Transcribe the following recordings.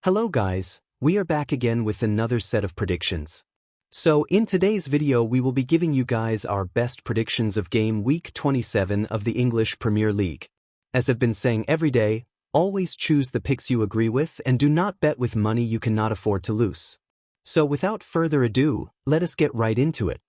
Hello guys, we are back again with another set of predictions. So in today's video we will be giving you guys our best predictions of game week 27 of the English Premier League. As I've been saying every day, always choose the picks you agree with and do not bet with money you cannot afford to lose. So without further ado, let us get right into it.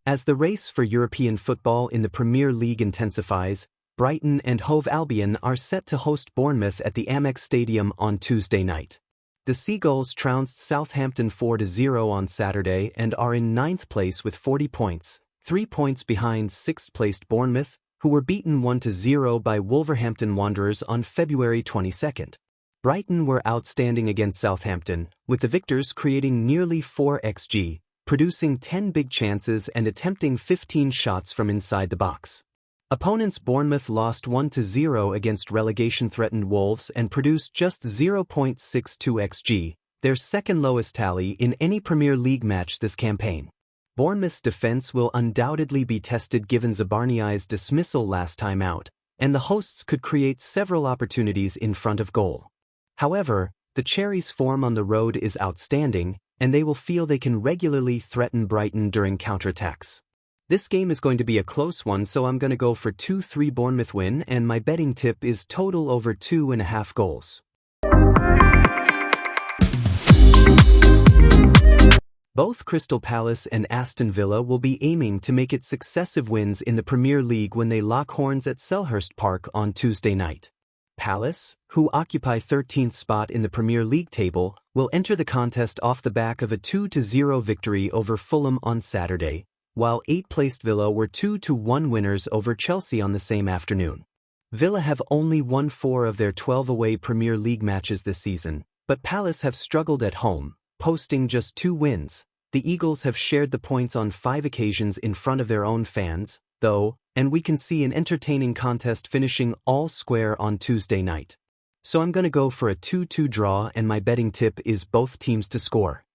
As the race for European football in the Premier League intensifies, Brighton and Hove Albion are set to host Bournemouth at the Amex Stadium on Tuesday night. The Seagulls trounced Southampton 4-0 on Saturday and are in 9th place with 40 points, 3 points behind 6th-placed Bournemouth, who were beaten 1-0 by Wolverhampton Wanderers on February 22nd. Brighton were outstanding against Southampton, with the victors creating nearly 4 xG, producing 10 big chances and attempting 15 shots from inside the box. Opponents Bournemouth lost 1-0 against relegation-threatened Wolves and produced just 0.62 xG, their second lowest tally in any Premier League match this campaign. Bournemouth's defense will undoubtedly be tested given Zabarni's dismissal last time out, and the hosts could create several opportunities in front of goal. However, the Cherries' form on the road is outstanding, and they will feel they can regularly threaten Brighton during counterattacks. This game is going to be a close one, so I'm going to go for 2-3 Bournemouth win, and my betting tip is total over 2.5 goals. Both Crystal Palace and Aston Villa will be aiming to make it successive wins in the Premier League when they lock horns at Selhurst Park on Tuesday night. Palace, who occupy 13th spot in the Premier League table, will enter the contest off the back of a 2-0 victory over Fulham on Saturday, while 8th-placed Villa were 2-1 winners over Chelsea on the same afternoon. Villa have only won 4 of their 12 away Premier League matches this season, but Palace have struggled at home, posting just 2 wins. The Eagles have shared the points on 5 occasions in front of their own fans, though, and we can see an entertaining contest finishing all square on Tuesday night. So I'm going to go for a 2-2 draw, and my betting tip is both teams to score.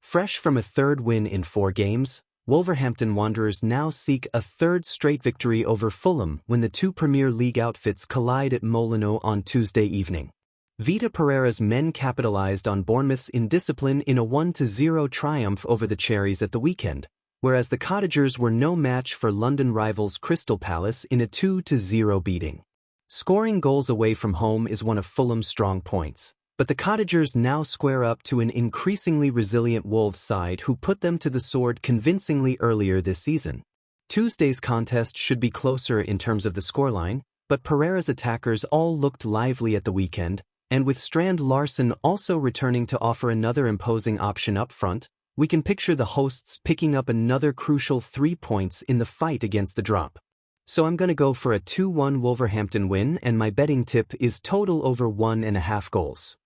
Fresh from a third win in 4 games, Wolverhampton Wanderers now seek a third straight victory over Fulham when the 2 Premier League outfits collide at Molineux on Tuesday evening. Vita Pereira's men capitalized on Bournemouth's indiscipline in a 1-0 triumph over the Cherries at the weekend, whereas the Cottagers were no match for London rivals Crystal Palace in a 2-0 beating. Scoring goals away from home is one of Fulham's strong points, but the Cottagers now square up to an increasingly resilient Wolves side who put them to the sword convincingly earlier this season. Tuesday's contest should be closer in terms of the scoreline, but Pereira's attackers all looked lively at the weekend, and with Strand Larsen also returning to offer another imposing option up front, we can picture the hosts picking up another crucial 3 points in the fight against the drop. So I'm going to go for a 2-1 Wolverhampton win, and my betting tip is total over 1.5 goals.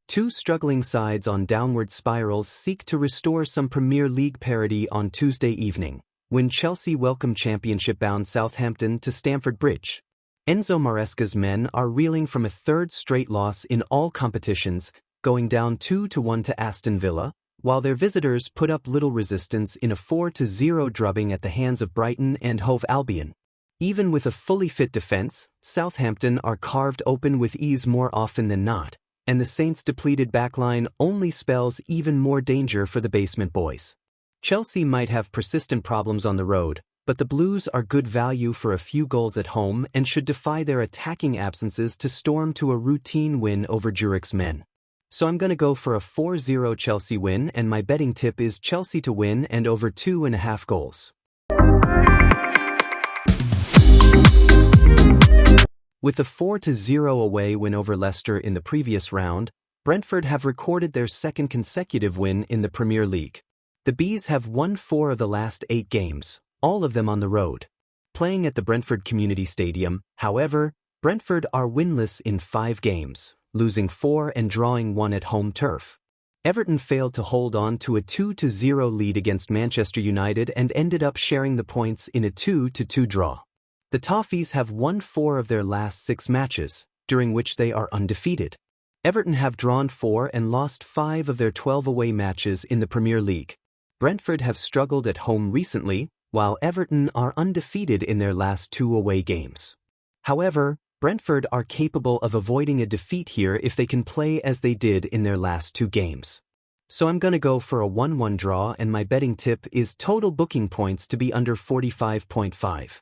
Two struggling sides on downward spirals seek to restore some Premier League parity on Tuesday evening, when Chelsea welcome championship-bound Southampton to Stamford Bridge. Enzo Maresca's men are reeling from a third straight loss in all competitions, going down 2-1 to Aston Villa, while their visitors put up little resistance in a 4-0 drubbing at the hands of Brighton and Hove Albion. Even with a fully fit defence, Southampton are carved open with ease more often than not, and the Saints' depleted backline only spells even more danger for the basement boys. Chelsea might have persistent problems on the road, but the Blues are good value for a few goals at home and should defy their attacking absences to storm to a routine win over Zurich's men. So I'm going to go for a 4-0 Chelsea win, and my betting tip is Chelsea to win and over 2.5 goals. With a 4-0 away win over Leicester in the previous round, Brentford have recorded their second consecutive win in the Premier League. The Bees have won 4 of the last 8 games, all of them on the road. Playing at the Brentford Community Stadium, however, Brentford are winless in 5 games, losing 4 and drawing 1 at home turf. Everton failed to hold on to a 2-0 lead against Manchester United and ended up sharing the points in a 2-2 draw. The Toffees have won 4 of their last 6 matches, during which they are undefeated. Everton have drawn 4 and lost 5 of their 12 away matches in the Premier League. Brentford have struggled at home recently, while Everton are undefeated in their last 2 away games. However, Brentford are capable of avoiding a defeat here if they can play as they did in their last 2 games. So I'm gonna go for a 1-1 draw, and my betting tip is total booking points to be under 45.5.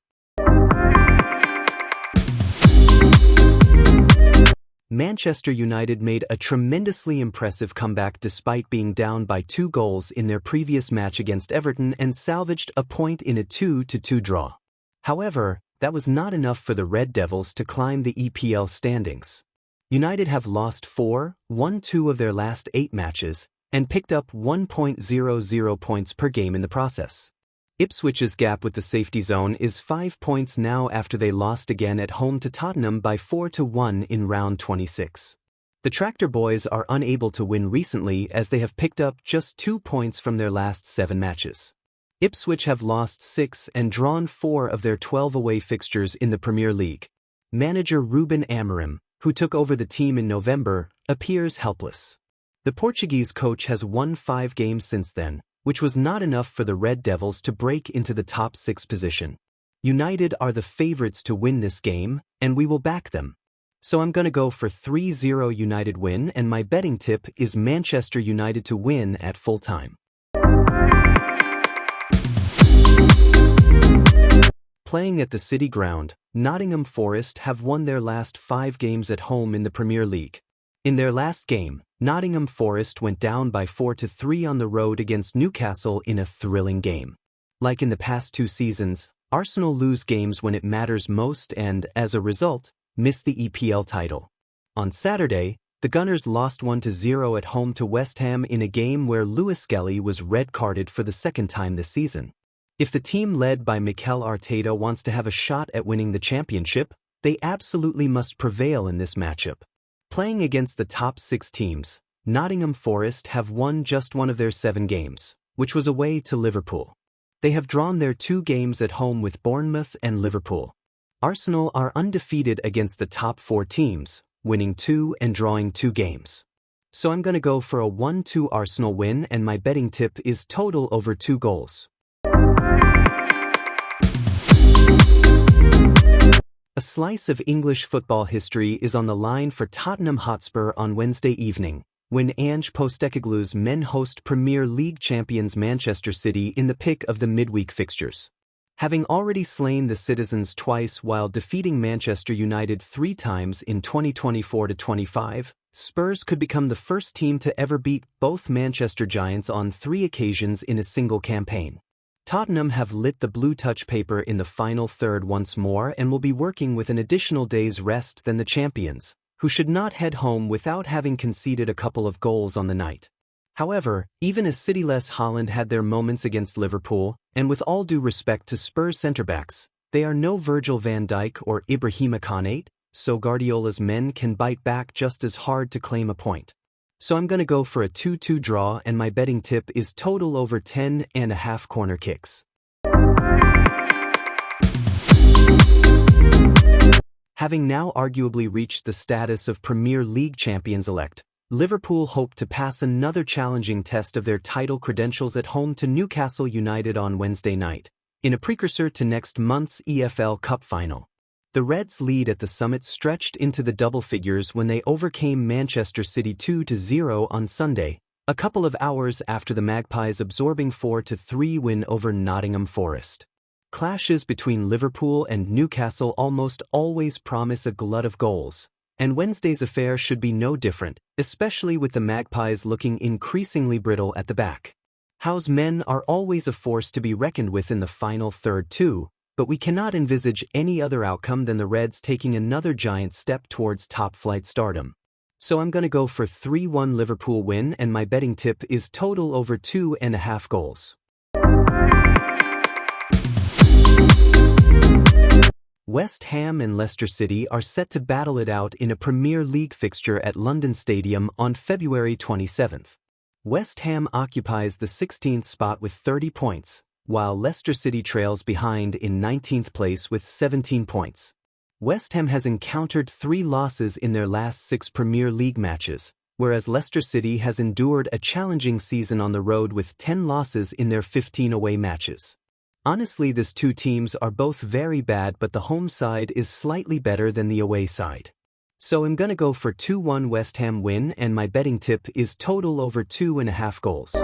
Manchester United made a tremendously impressive comeback despite being down by 2 goals in their previous match against Everton and salvaged a point in a 2-2 draw. However, that was not enough for the Red Devils to climb the EPL standings. United have lost 4, won 2 of their last 8 matches, and picked up 1.00 points per game in the process. Ipswich's gap with the safety zone is 5 points now after they lost again at home to Tottenham by 4-1 in round 26. The Tractor Boys are unable to win recently as they have picked up just 2 points from their last 7 matches. Ipswich have lost 6 and drawn 4 of their 12 away fixtures in the Premier League. Manager Ruben Amorim, who took over the team in November, appears helpless. The Portuguese coach has won 5 games since then, which was not enough for the Red Devils to break into the top 6 position. United are the favorites to win this game, and we will back them. So I'm gonna go for 3-0 United win, and my betting tip is Manchester United to win at full time. Playing at the City Ground, Nottingham Forest have won their last 5 games at home in the Premier League. In their last game, Nottingham Forest went down by 4-3 on the road against Newcastle in a thrilling game. Like in the past 2 seasons, Arsenal lose games when it matters most and, as a result, miss the EPL title. On Saturday, the Gunners lost 1-0 at home to West Ham in a game where Lewis Skelly was red-carded for the 2nd time this season. If the team led by Mikel Arteta wants to have a shot at winning the championship, they absolutely must prevail in this matchup. Playing against the top 6 teams, Nottingham Forest have won just 1 of their 7 games, which was away to Liverpool. They have drawn their 2 games at home with Bournemouth and Liverpool. Arsenal are undefeated against the top 4 teams, winning 2 and drawing 2 games. So I'm gonna go for a 1-2 Arsenal win, and my betting tip is total over 2 goals. A slice of English football history is on the line for Tottenham Hotspur on Wednesday evening, when Ange Postecoglou's men host Premier League champions Manchester City in the pick of the midweek fixtures. Having already slain the Citizens twice while defeating Manchester United 3 times in 2024-25, Spurs could become the first team to ever beat both Manchester Giants on 3 occasions in a single campaign. Tottenham have lit the blue touch paper in the final third once more and will be working with an additional day's rest than the champions, who should not head home without having conceded a couple of goals on the night. However, even as Cityless Haaland had their moments against Liverpool, and with all due respect to Spurs centre-backs, they are no Virgil van Dijk or Ibrahima Konate, so Guardiola's men can bite back just as hard to claim a point. So I'm gonna go for a 2-2 draw, and my betting tip is total over 10.5 corner kicks. Having now arguably reached the status of Premier League champions-elect, Liverpool hope to pass another challenging test of their title credentials at home to Newcastle United on Wednesday night, in a precursor to next month's EFL Cup final. The Reds' lead at the summit stretched into the double figures when they overcame Manchester City 2-0 on Sunday, a couple of hours after the Magpies' absorbing 4-3 win over Nottingham Forest. Clashes between Liverpool and Newcastle almost always promise a glut of goals, and Wednesday's affair should be no different, especially with the Magpies looking increasingly brittle at the back. Howe's men are always a force to be reckoned with in the final third too, but we cannot envisage any other outcome than the Reds taking another giant step towards top-flight stardom. So I'm gonna go for 3-1 Liverpool win, and my betting tip is total over 2.5 goals. West Ham and Leicester City are set to battle it out in a Premier League fixture at London Stadium on February 27th. West Ham occupies the 16th spot with 30 points, while Leicester City trails behind in 19th place with 17 points. West Ham has encountered 3 losses in their last 6 Premier League matches, whereas Leicester City has endured a challenging season on the road with 10 losses in their 15 away matches. Honestly, these two teams are both very bad, but the home side is slightly better than the away side. So I'm gonna go for 2-1 West Ham win, and my betting tip is total over 2.5 goals.